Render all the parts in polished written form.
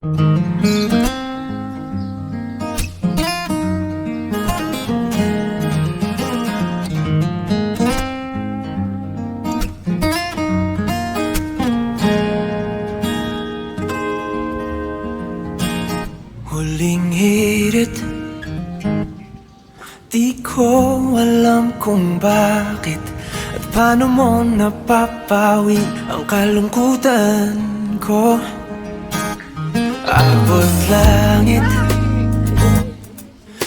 Huling hirit, di ko alam kung bakit at paano mo napapawi ang kalungkutan ko. Abot langit,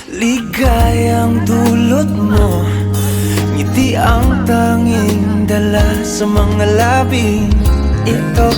ligayang dulot mo, ngiti ang tanging dala sa mga labing ito.